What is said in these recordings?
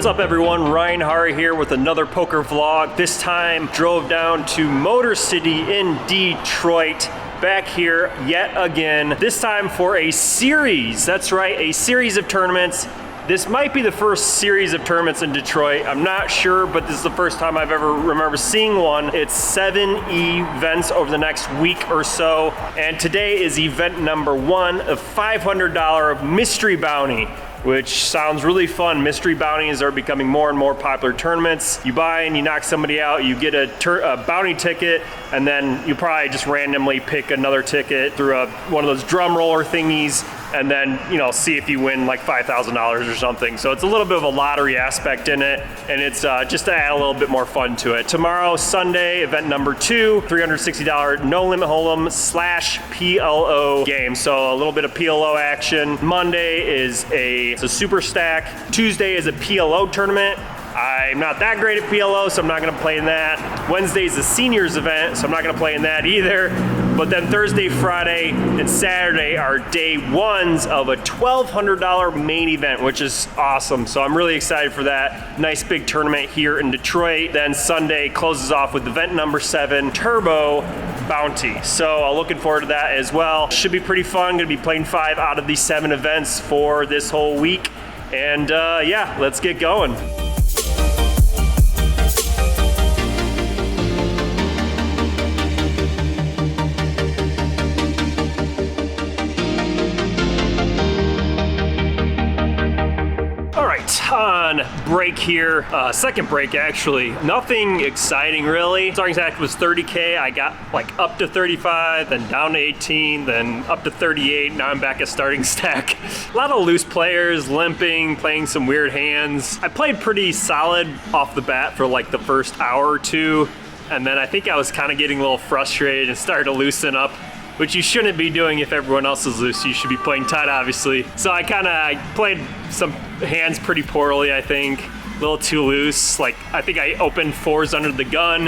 What's up everyone, Ryan Haury here with another poker vlog. This time drove down to Motor City in Detroit. Back here yet again, this time for a series. That's right, a series of tournaments. This might be the first series of tournaments in Detroit. I'm not sure, but this is the first time I've ever remember seeing one. It's 7 events over the next week or so. And today is event number 1 of $500 mystery bounty, which sounds really fun. Mystery bounties are becoming more and more popular tournaments. You buy and you knock somebody out, you get a bounty ticket, and then you probably just randomly pick another ticket through one of those drum roller thingies, and then, you know, see if you win like $5,000 or something. So it's a little bit of a lottery aspect in it, and it's just to add a little bit more fun to it. Tomorrow, Sunday, event number 2, $360 no limit hold'em / PLO game. So a little bit of PLO action. Monday is it's a super stack. Tuesday is a PLO tournament. I'm not that great at PLO, so I'm not gonna play in that. Wednesday's a seniors event, so I'm not gonna play in that either. But then Thursday, Friday, and Saturday are day ones of a $1,200 main event, which is awesome. So I'm really excited for that. Nice big tournament here in Detroit. Then Sunday closes off with event number 7, Turbo Bounty. So looking forward to that as well. Should be pretty fun. Gonna be playing 5 out of these 7 events for this whole week. And yeah, let's get going. On break here, second break actually. Nothing exciting really. Starting stack was 30K. I got like up to 35, then down to 18, then up to 38. Now I'm back at starting stack. A lot of loose players, limping, playing some weird hands. I played pretty solid off the bat for like the first hour or two, and then I think I was kind of getting a little frustrated and started to loosen up, which you shouldn't be doing if everyone else is loose. You should be playing tight, obviously. So I played some hands pretty poorly, I think. A little too loose. Like, I think I opened 4s under the gun,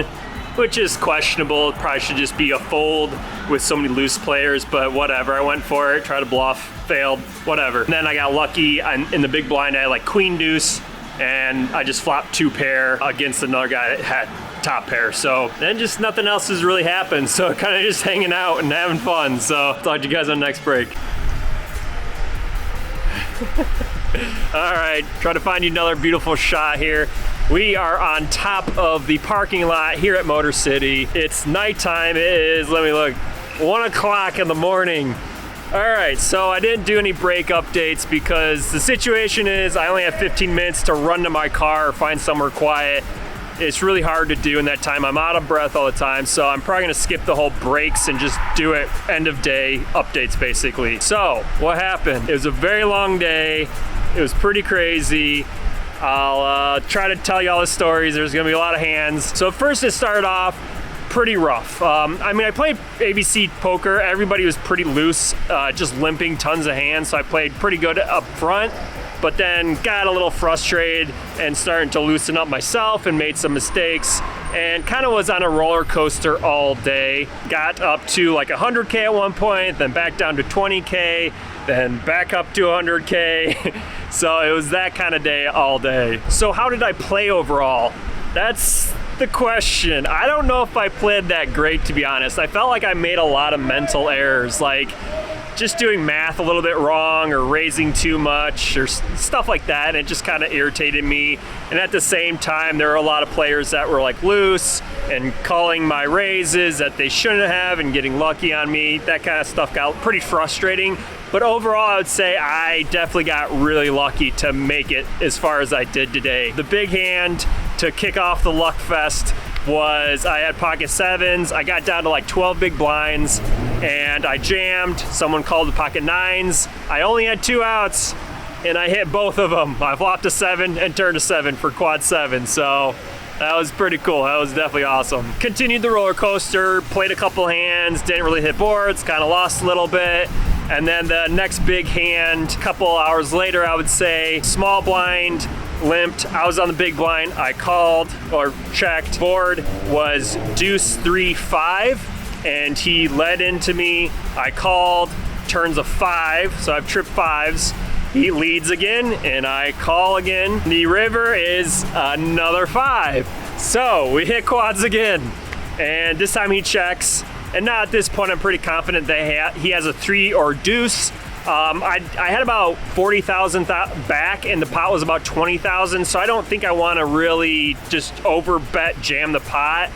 which is questionable. It probably should just be a fold with so many loose players, but whatever. I went for it, tried to bluff, failed, whatever. And then I got lucky in the big blind. I had like queen deuce, and I just flopped 2 pair against another guy that had top pair. So then just nothing else has really happened. So kind of just hanging out and having fun. So talk to you guys on the next break. All right, try to find you another beautiful shot here. We are on top of the parking lot here at Motor City. It's nighttime. It is, let me look, 1 o'clock in the morning. All right, so I didn't do any break updates because the situation is I only have 15 minutes to run to my car or find somewhere quiet. It's really hard to do in that time. I'm out of breath all the time, so I'm probably gonna skip the whole breaks and just do it end of day updates basically. So what happened? It was a very long day. It was pretty crazy. I'll try to tell you all the stories. There's gonna be a lot of hands. So first it started off pretty rough. I mean, I played ABC poker. Everybody was pretty loose, just limping tons of hands. So I played pretty good up front, but then got a little frustrated and starting to loosen up myself and made some mistakes and kind of was on a roller coaster all day. Got up to like 100K at one point, then back down to 20K, then back up to 100K. So it was that kind of day all day. So how did I play overall? That's the question. I don't know if I played that great, to be honest. I felt like I made a lot of mental errors, like just doing math a little bit wrong or raising too much or stuff like that, and it just kind of irritated me. And at the same time, there were a lot of players that were like loose and calling my raises that they shouldn't have and getting lucky on me. That kind of stuff got pretty frustrating. But overall, I would say I definitely got really lucky to make it as far as I did today. The big hand to kick off the luck fest was I had pocket 7s. I got down to like 12 big blinds and I jammed. Someone called the pocket 9s. I only had 2 outs and I hit both of them. I flopped a 7 and turned a 7 for quad 7. So that was pretty cool. That was definitely awesome. Continued the roller coaster, played a couple hands, didn't really hit boards, kind of lost a little bit. And then the next big hand, a couple hours later, I would say, small blind, limped. I was on the big blind. I called or checked. Board was deuce 3-5, and he led into me. I called, turns a 5, so I've tripped 5s. He leads again, and I call again. The river is another 5. So we hit quads again, and this time he checks. And now at this point, I'm pretty confident that he has a 3 or deuce. I had about 40,000 back, and the pot was about 20,000. So I don't think I want to really just over bet jam the pot.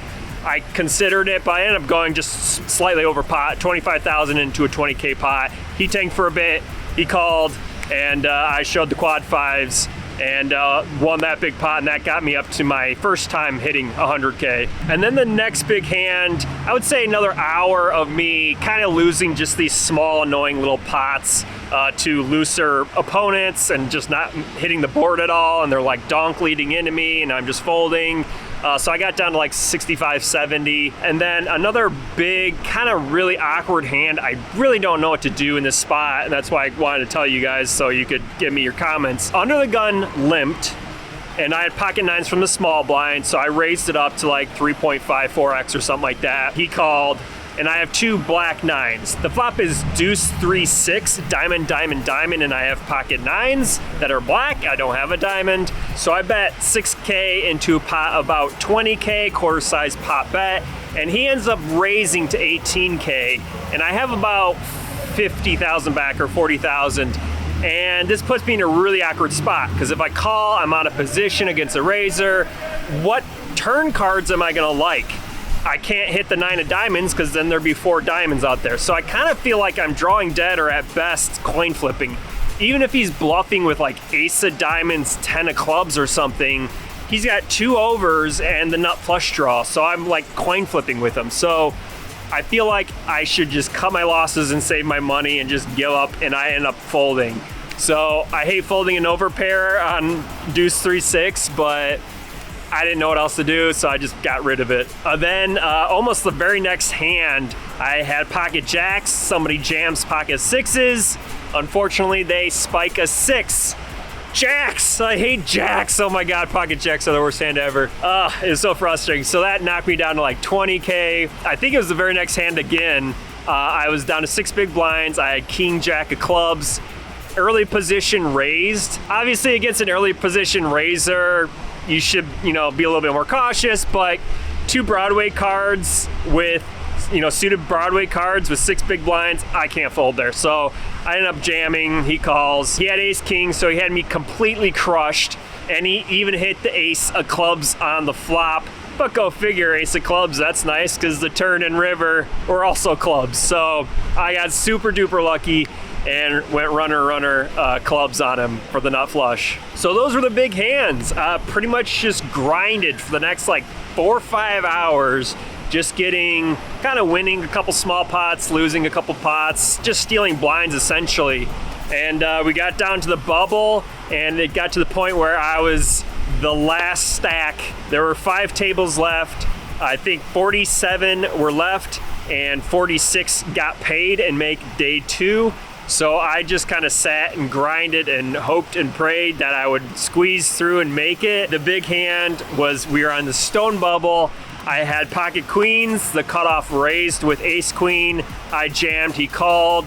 I considered it, but I ended up going just slightly over pot, 25,000 into a 20K pot. He tanked for a bit, he called, and I showed the quad 5s and won that big pot, and that got me up to my first time hitting 100K. And then the next big hand, I would say another hour of me kind of losing just these small, annoying little pots to looser opponents and just not hitting the board at all, and they're like donk leading into me, and I'm just folding. So I got down to like 65, 70. And then another big, kind of really awkward hand. I really don't know what to do in this spot, and that's why I wanted to tell you guys so you could give me your comments. Under the gun limped, and I had pocket 9s from the small blind, so I raised it up to like 3.54x or something like that. He called, and I have 2 black 9s. The flop is deuce 3-6, diamond, diamond, diamond, and I have pocket 9s that are black. I don't have a diamond. So I bet 6K into a pot about 20K, quarter size pot bet, and he ends up raising to 18K, and I have about 50,000 back or 40,000. And this puts me in a really awkward spot, because if I call, I'm out of position against a raiser. What turn cards am I gonna like? I can't hit the 9 of diamonds, because then there'd be 4 diamonds out there. So I kind of feel like I'm drawing dead, or at best coin flipping. Even if he's bluffing with like ace of diamonds, 10 of clubs or something, he's got 2 overs and the nut flush draw. So I'm like coin flipping with him. So I feel like I should just cut my losses and save my money and just give up, and I end up folding. So I hate folding an overpair on deuce 3-6, but I didn't know what else to do, so I just got rid of it. Then almost the very next hand, I had pocket jacks. Somebody jams pocket 6s. Unfortunately, they spike a 6. Jacks! I hate jacks. Oh my God, pocket jacks are the worst hand ever. It was so frustrating. So that knocked me down to like 20K. I think it was the very next hand again. I was down to 6 big blinds. I had king jack of clubs. Early position raised. Obviously, against an early position raiser, you should, be a little bit more cautious, but 2 Broadway cards with, suited Broadway cards with 6 big blinds, I can't fold there. So I ended up jamming. He calls. He had ace king, so he had me completely crushed, and he even hit the ace of clubs on the flop. But go figure, ace of clubs, that's nice, because the turn and river were also clubs. So I got super duper lucky and went runner clubs on him for the nut flush. So those were the big hands. Pretty much just grinded for the next like 4 or 5 hours, just getting, kind of winning a couple small pots, losing a couple pots, just stealing blinds essentially. And we got down to the bubble, and it got to the point where I was the last stack. There were 5 tables left. I think 47 were left, and 46 got paid and make day 2. So I just kind of sat and grinded and hoped and prayed that I would squeeze through and make it. The big hand was, we were on the stone bubble. I had pocket queens, the cutoff raised with ace queen. I jammed, he called.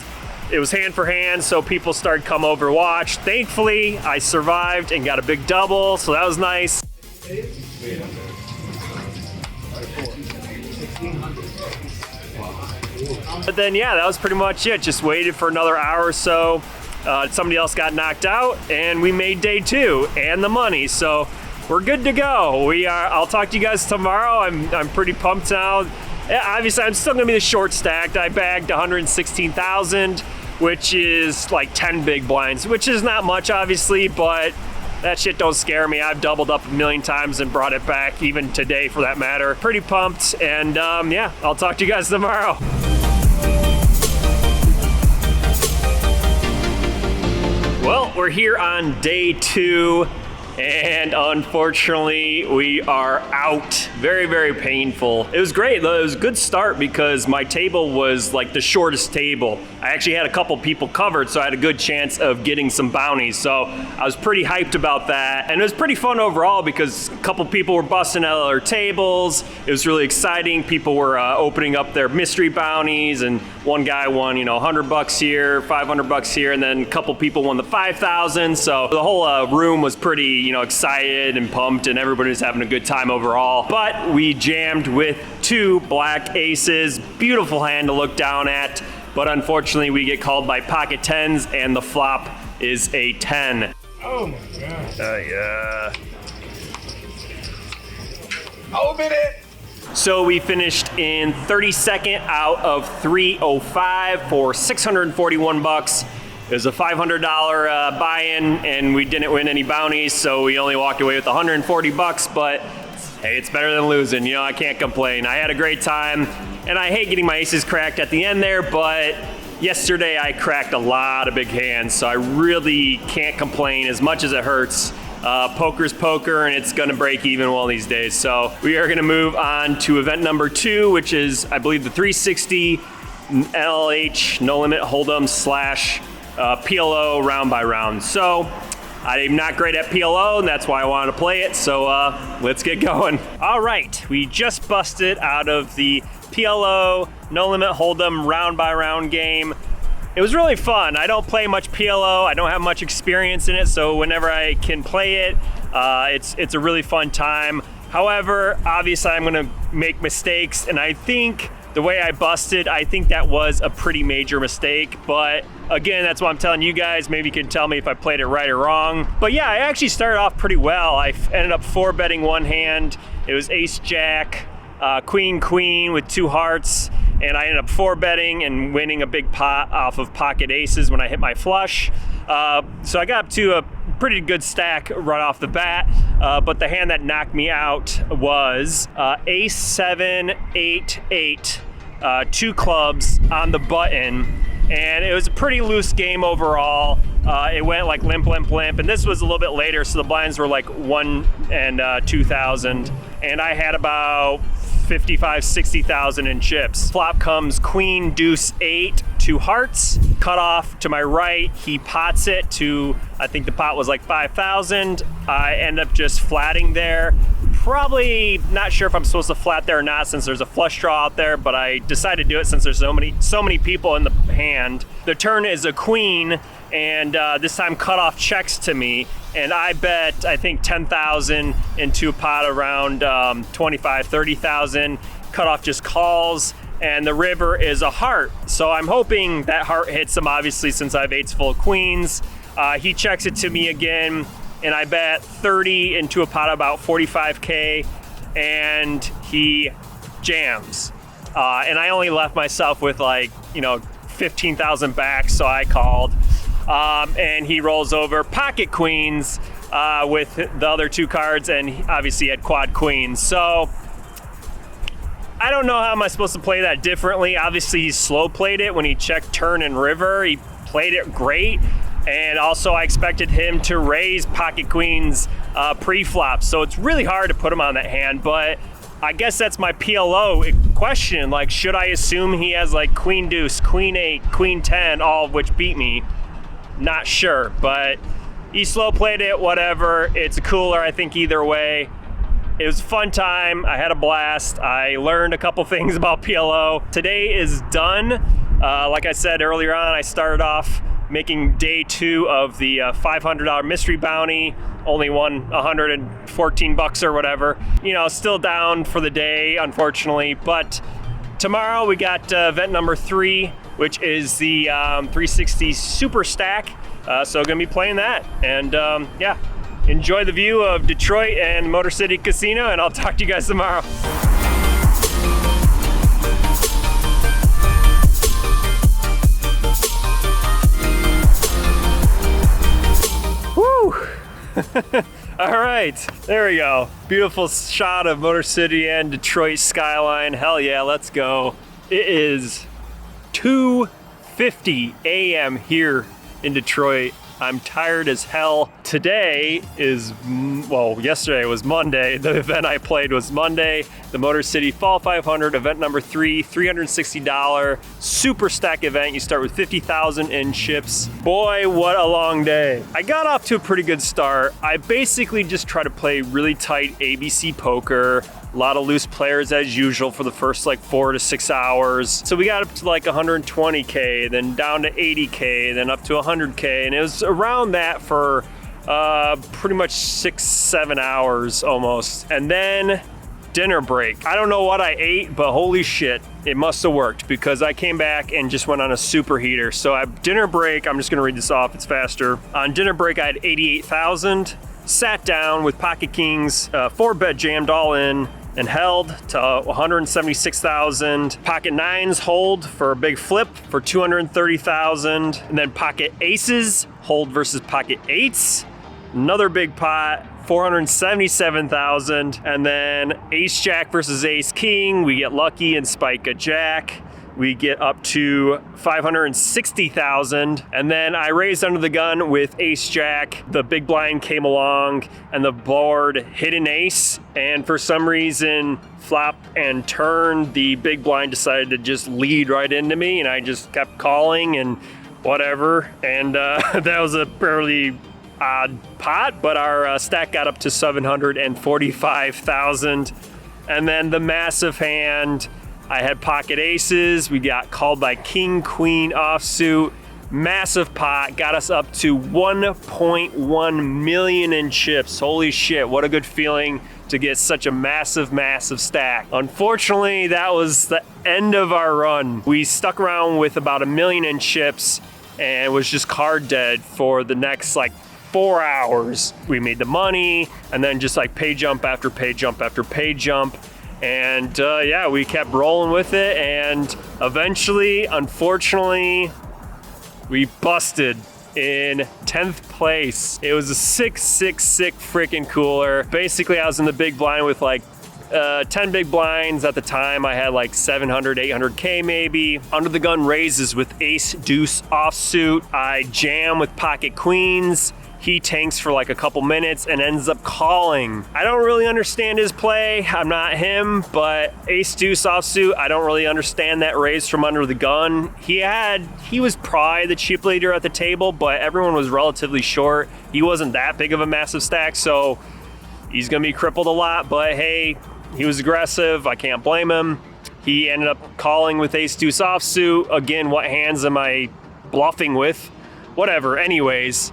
It was hand for hand, so people started come over to watch. Thankfully, I survived and got a big double, so that was nice. But then, yeah, that was pretty much it. Just waited for another hour or so. Somebody else got knocked out, and we made day 2 and the money. So we're good to go. I'll talk to you guys tomorrow. I'm pretty pumped now. Obviously, I'm still gonna be the short stacked. I bagged 116,000, which is like 10 big blinds, which is not much, obviously, but that shit don't scare me. I've doubled up a million times and brought it back, even today for that matter. Pretty pumped, and yeah, I'll talk to you guys tomorrow. Well, we're here on day 2, and unfortunately, we are out. Very, very painful. It was great though. It was a good start because my table was like the shortest table. I actually had a couple people covered, so I had a good chance of getting some bounties. So I was pretty hyped about that. And it was pretty fun overall because a couple people were busting out their tables. It was really exciting. People were opening up their mystery bounties, and one guy won, you know, $100 here, $500 here, and then a couple people won the 5,000. So the whole room was pretty, you know, excited and pumped, and everybody was having a good time overall. But we jammed with 2 black aces. Beautiful hand to look down at, but unfortunately we get called by pocket 10s, and the flop is a 10. Oh my god. Yeah. Open it! So we finished in 32nd out of 305 for $641. It was a $500 buy-in, and we didn't win any bounties, so we only walked away with $140, but hey, it's better than losing. You know, I can't complain. I had a great time, and I hate getting my aces cracked at the end there, but yesterday I cracked a lot of big hands, so I really can't complain as much as it hurts. Poker's poker, and it's gonna break even one of these days. So we are gonna move on to event number 2, which is, I believe, the 360 LH No Limit Hold'em / PLO round by round. So I'm not great at PLO, and that's why I wanted to play it. So let's get going. All right, we just busted out of the PLO No Limit Hold'em round by round game. It was really fun. I don't play much PLO. I don't have much experience in it, so whenever I can play it, it's a really fun time. However, obviously I'm gonna make mistakes, and I think the way I busted, I think that was a pretty major mistake. But again, that's what I'm telling you guys. Maybe you can tell me if I played it right or wrong. But yeah, I actually started off pretty well. I ended up 4-betting one hand. It was ace-jack, queen-queen with 2 hearts. And I ended up 4-betting and winning a big pot off of pocket aces when I hit my flush. So I got up to a pretty good stack right off the bat. But the hand that knocked me out was ace 7, 8, 8, 2 clubs on the button. And it was a pretty loose game overall. It went like limp, limp, limp. And this was a little bit later, so the blinds were like 1 and 2,000. And I had about 55, 60,000 in chips. Flop comes queen, deuce, 8, 2 hearts. Cut off to my right, he pots it to, I think the pot was like 5,000. I end up just flatting there. Probably not sure if I'm supposed to flat there or not since there's a flush draw out there, but I decided to do it since there's so many people in the hand. The turn is a queen, and this time cutoff checks to me, and I bet, I think 10,000 into a pot around 25, 30,000. Cutoff just calls, and the river is a heart. So I'm hoping that heart hits him, obviously, since I have 8s full of queens. He checks it to me again, and I bet 30 into a pot about 45K, and he jams. And I only left myself with like, 15,000 back, so I called. And he rolls over pocket queens with the other 2 cards, and he obviously had quad queens. So I don't know how am I supposed to play that differently. Obviously he slow played it when he checked turn and river. He played it great. And also I expected him to raise pocket queens pre-flop. So it's really hard to put him on that hand, but I guess that's my PLO question. Like, should I assume he has like queen deuce, queen 8, queen 10, all of which beat me? Not sure, but he slow played it, whatever. It's cooler, I think, either way. It was a fun time. I had a blast. I learned a couple things about PLO. Today is done. Like I said earlier on, I started off making day 2 of the $500 mystery bounty. Only won $114 or whatever. Still down for the day, unfortunately. But tomorrow we got event number 3, which is the 360 Super Stack. So gonna be playing that. And yeah, enjoy the view of Detroit and Motor City Casino, and I'll talk to you guys tomorrow. Woo! All right, there we go. Beautiful shot of Motor City and Detroit skyline. Hell yeah, let's go. It is 2:50 a.m. here in Detroit. I'm tired as hell. Today is, well, yesterday was Monday. The event I played was Monday. The MotorCity Fall 500, event number 3, $360 super stack event. You start with 50,000 in chips. Boy, what a long day. I got off to a pretty good start. I basically just try to play really tight ABC poker. A lot of loose players as usual for the first like 4 to 6 hours. So we got up to like 120K, then down to 80K, then up to 100K. And it was around that for pretty much 6-7 hours almost. And then dinner break. I don't know what I ate, but holy shit, it must have worked because I came back and just went on a super heater. So at dinner break, I'm just gonna read this off, it's faster. On dinner break, I had 88,000. Sat down with pocket kings, 4-bet jammed all in, and held to 176,000. Pocket nines hold for a big flip for 230,000. And then pocket aces hold versus pocket eights. Another big pot, 477,000. And then ace jack versus ace king. We get lucky and spike a jack. We get up to 560,000. And then I raised under the gun with ace jack. The big blind came along and the board hit an ace. And for some reason, flop and turn, the big blind decided to just lead right into me. And I just kept calling and whatever. And that was a fairly odd pot, but our stack got up to 745,000. And then the massive hand, I had pocket aces. We got called by king, queen offsuit. Massive pot, got us up to 1.1 million in chips. Holy shit, what a good feeling to get such a massive, massive stack. Unfortunately, that was the end of our run. We stuck around with about 1 million in chips and was just card dead for the next like 4 hours. We made the money and then just like pay jump after pay jump after pay jump. And yeah, we kept rolling with it, and eventually, unfortunately, we busted in 10th place. It was a sick freaking cooler. Basically, I was in the big blind with like 10 big blinds. At the time, I had like 700, 800K maybe. Under the gun raises with ace deuce offsuit. I jam with pocket queens. He tanks for like a couple minutes and ends up calling. I don't really understand his play. I'm not him, but ace deuce offsuit, I don't really understand that raise from under the gun. He was probably the chip leader at the table, but everyone was relatively short. He wasn't that big of a massive stack, so he's gonna be crippled a lot, but hey, he was aggressive. I can't blame him. He ended up calling with ace deuce offsuit. Again, what hands am I bluffing with? Whatever, anyways.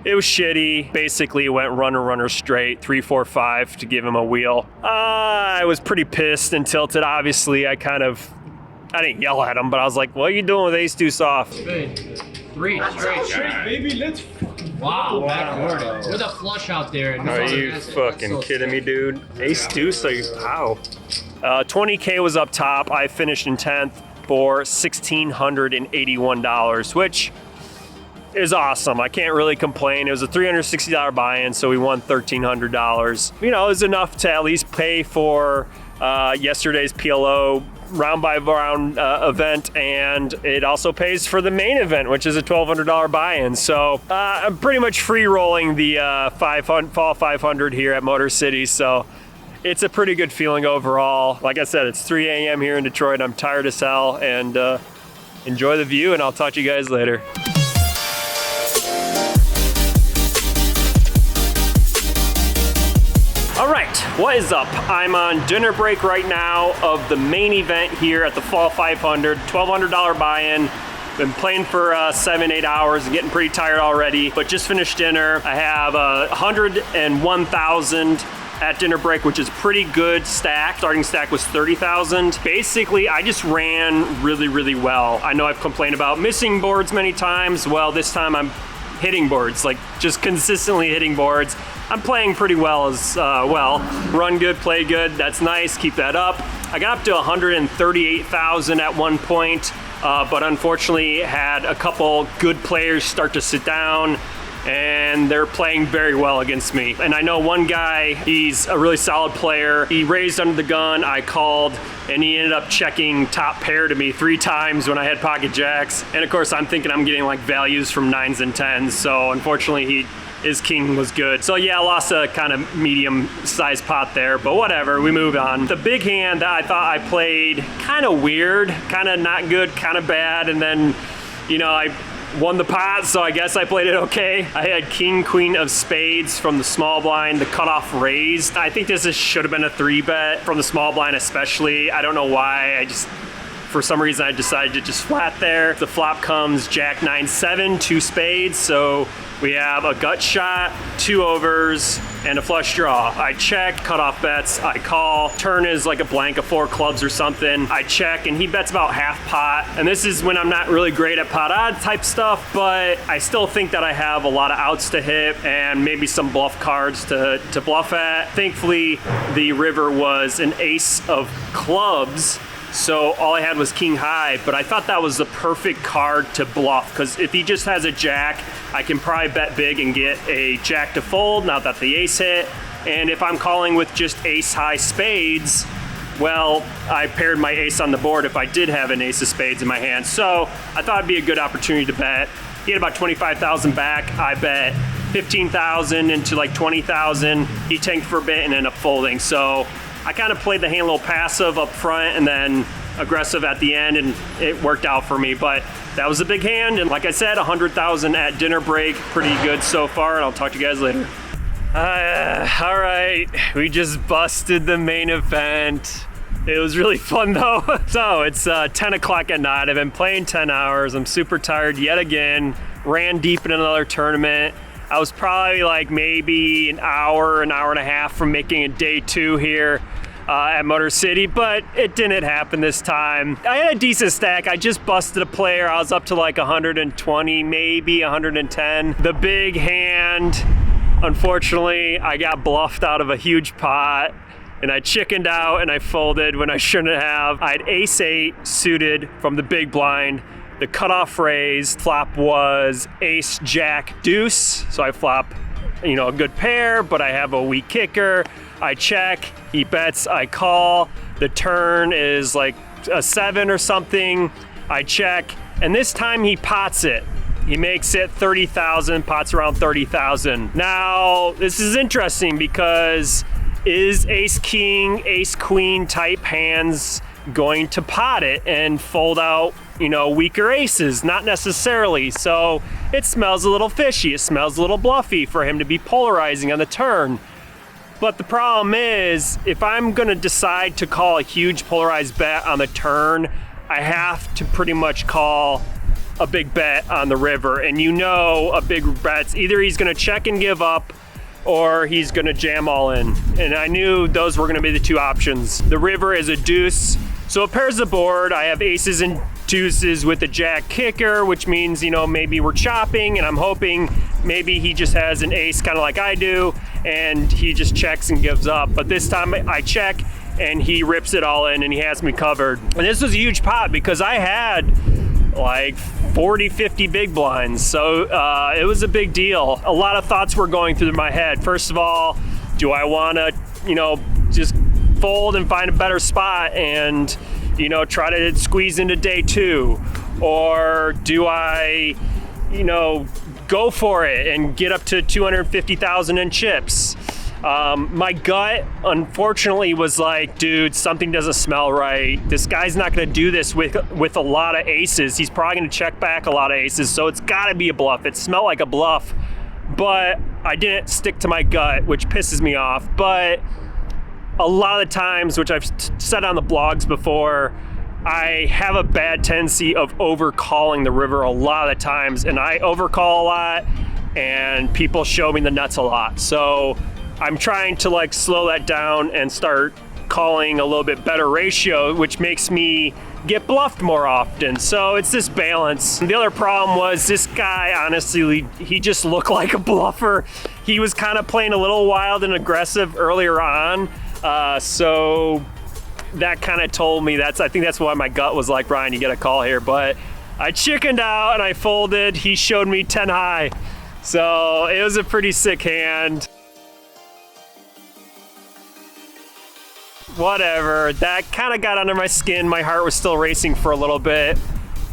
It was shitty. Basically, it went runner straight, 3, 4, 5 to give him a wheel. I was pretty pissed and tilted. Obviously, I didn't yell at him, but I was like, what are you doing with ace deuce off? Good. 3 straight. Baby, let's. Wow, backward. With a flush out there. Are you fucking kidding me, dude? Ace deuce, how? 20K was up top. I finished in 10th for $1,681, which is awesome. I can't really complain. It was a $360 buy-in, so we won $1,300. You know, it was enough to at least pay for yesterday's PLO round by round event, and it also pays for the main event, which is a $1,200 buy-in. So I'm pretty much free rolling the Fall 500 here at Motor City. So it's a pretty good feeling overall. Like I said, it's 3 a.m. here in Detroit. I'm tired as hell, and enjoy the view, and I'll talk to you guys later. All right, what is up? I'm on dinner break right now of the main event here at the Fall 500, $1,200 buy-in. Been playing for 7-8 hours and getting pretty tired already, but just finished dinner. I have 101,000 at dinner break, which is pretty good stack. Starting stack was 30,000. Basically, I just ran really well. I know I've complained about missing boards many times. Well, this time I'm hitting boards, like just consistently hitting boards. I'm playing pretty well as well. Run good, play good, that's nice, keep that up. I got up to 138,000 at one point, but unfortunately had a couple good players start to sit down. and they're playing very well against me. And I know one guy, he's a really solid player. He raised under the gun, I called, and he ended up checking top pair to me 3 times when I had pocket jacks. And of course, I'm thinking I'm getting like values from 9s and 10s. So unfortunately, his king was good. So yeah, I lost a kind of medium-sized pot there, but whatever, we move on. The big hand that I thought I played kind of weird, kind of not good, kind of bad, and then, you know, I won the pot, so I guess I played it okay. I had king, queen of spades from the small blind, the cutoff raised. I think this should have been a 3-bet from the small blind especially. I don't know why, for some reason I decided to just flat there. The flop comes jack 9-7, 2 spades, so we have a gut shot, 2 overs, and a flush draw. I check, cutoff bets, I call. Turn is like a blank of 4 clubs or something. I check, and he bets about half pot. And this is when I'm not really great at pot odd type stuff, but I still think that I have a lot of outs to hit and maybe some bluff cards to bluff at. Thankfully, the river was an ace of clubs, so all I had was king high, but I thought that was the perfect card to bluff, because if he just has a jack, I can probably bet big and get a jack to fold now that the ace hit. And if I'm calling with just ace high spades, well, I paired my ace on the board if I did have an ace of spades in my hand. So I thought it'd be a good opportunity to bet. He had about 25,000 back. I bet 15,000 into like 20,000. He tanked for a bit and ended up folding. So I kind of played the hand a little passive up front and then aggressive at the end, and it worked out for me. But that was a big hand, and like I said, 100,000 at dinner break. Pretty good so far, and I'll talk to you guys later. All right, we just busted the main event. It was really fun though. So it's 10 o'clock at night. I've been playing 10 hours. I'm super tired yet again. Ran deep in another tournament. I was probably like maybe an hour and a half from making a day 2 here at Motor City, but it didn't happen this time. I had a decent stack. I just busted a player. I was up to like 120, maybe 110. The big hand, unfortunately, I got bluffed out of a huge pot, and I chickened out and I folded when I shouldn't have. I had ace-8 suited from the big blind. The cutoff raised, flop was ace, jack, deuce. So I flop, you know, a good pair, but I have a weak kicker. I check, he bets, I call. The turn is like a 7 or something. I check, and this time he pots it. He makes it 30,000, pots around 30,000. Now, this is interesting because is ace king, ace queen type hands going to pot it and fold out, you know, weaker aces? Not necessarily. So it smells a little fishy. It smells a little bluffy for him to be polarizing on the turn. But the problem is, if I'm going to decide to call a huge polarized bet on the turn, I have to pretty much call a big bet on the river. And you know, a big bet's either he's going to check and give up, or he's going to jam all in. And I knew those were going to be the 2 options. The river is a deuce, so it pairs the board. I have aces and deuces with a jack kicker, which means, you know, maybe we're chopping, and I'm hoping maybe he just has an ace kind of like I do, and he just checks and gives up. But this time I check, and he rips it all in, and he has me covered. And this was a huge pot because I had like 40, 50 big blinds. So it was a big deal. A lot of thoughts were going through my head. First of all, do I want to, you know, just fold and find a better spot and, you know, try to squeeze into day 2? Or do I, you know, go for it and get up to 250,000 in chips? My gut, unfortunately, was like, dude, something doesn't smell right. This guy's not going to do this with a lot of aces. He's probably going to check back a lot of aces, so it's got to be a bluff. It smelled like a bluff, but I didn't stick to my gut, which pisses me off. But a lot of the times, which I've said on the blogs before, I have a bad tendency of overcalling the river a lot of the times, and I overcall a lot, and people show me the nuts a lot. So I'm trying to like slow that down and start calling a little bit better ratio, which makes me get bluffed more often. So it's this balance. The other problem was this guy, honestly, he just looked like a bluffer. He was kind of playing a little wild and aggressive earlier on. So that kind of told me I think that's why my gut was like, Ryan, you get a call here. But I chickened out and I folded. He showed me 10 high. So it was a pretty sick hand. Whatever, that kind of got under my skin. My heart was still racing for a little bit.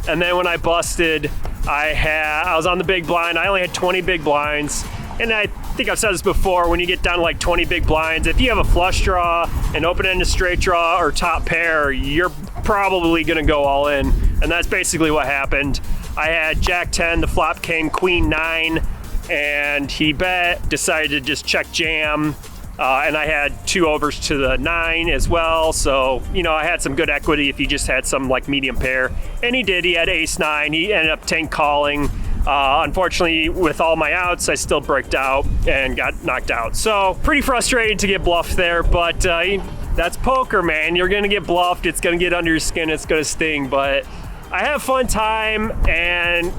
And then when I busted, I was on the big blind. I only had 20 big blinds. And I think I've said this before, when you get down to like 20 big blinds, if you have a flush draw, an open-ended straight draw, or top pair, you're probably gonna go all in. And that's basically what happened. I had Jack 10, the flop came Queen 9, and he bet, decided to just check jam. And I had 2 overs to the 9 as well. So, you know, I had some good equity if you just had some like medium pair. And he did, he had ace 9. He ended up tank calling. Unfortunately, with all my outs, I still braked out and got knocked out. So pretty frustrated to get bluffed there, but that's poker, man. You're gonna get bluffed. It's gonna get under your skin. It's gonna sting, but I had a fun time, and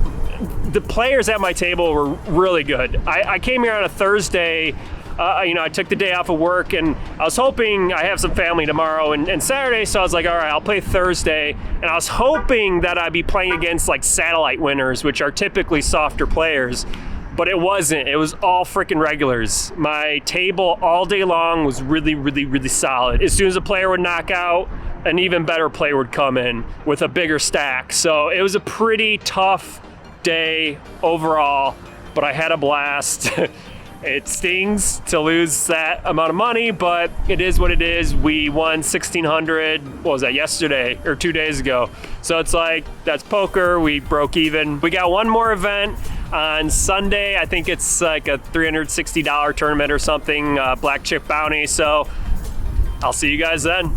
the players at my table were really good. I came here on a Thursday. You know, I took the day off of work, and I was hoping, I have some family tomorrow and Saturday, so I was like, all right, I'll play Thursday. And I was hoping that I'd be playing against like satellite winners, which are typically softer players, but it wasn't. It was all freaking regulars. My table all day long was really, really, really solid. As soon as a player would knock out, an even better player would come in with a bigger stack. So it was a pretty tough day overall, but I had a blast. It stings to lose that amount of money, but it is what it is. We won 1,600, what was that, yesterday or 2 days ago. So it's like, that's poker, we broke even. We got one more event on Sunday. I think it's like a $360 tournament or something, black chip bounty. So I'll see you guys then.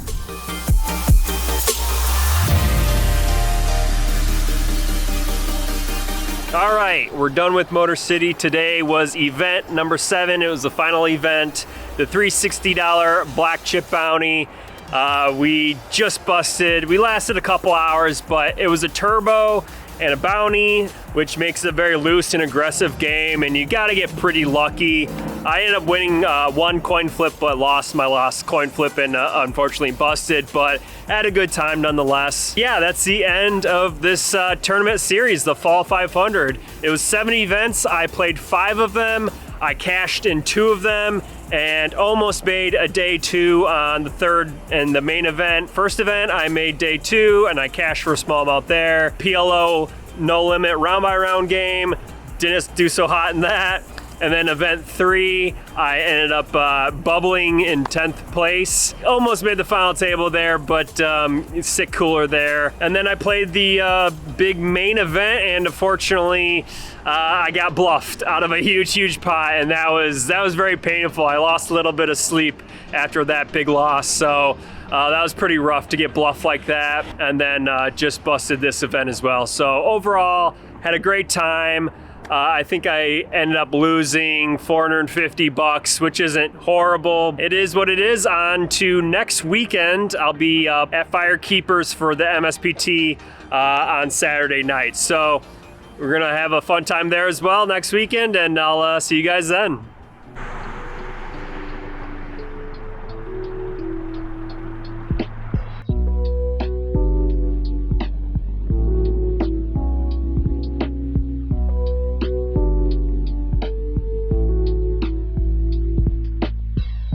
All right, we're done with Motor City. Today was event number 7. It was the final event, the $360 black chip bounty. We just busted. We lasted a couple hours, but it was a turbo and a bounty, which makes it a very loose and aggressive game, and you gotta get pretty lucky. I ended up winning one coin flip, but lost my last coin flip and unfortunately busted, but had a good time nonetheless. Yeah, that's the end of this tournament series, the Fall 500. It was 7 events. I played 5 of them. I cashed in 2 of them and almost made a day 2 on the third and the main event. First event, I made day 2 and I cashed for a small amount there. PLO, no limit, round by round game. Didn't do so hot in that. And then event 3, I ended up bubbling in 10th place. Almost made the final table there, but sick cooler there. And then I played the big main event, and unfortunately, I got bluffed out of a huge, huge pot, and that was very painful. I lost a little bit of sleep after that big loss, so that was pretty rough to get bluffed like that. And then just busted this event as well. So overall, had a great time. I think I ended up losing $450, which isn't horrible. It is what it is. On to next weekend. I'll be at Firekeepers for the MSPT on Saturday night. So we're gonna have a fun time there as well next weekend, and I'll see you guys then.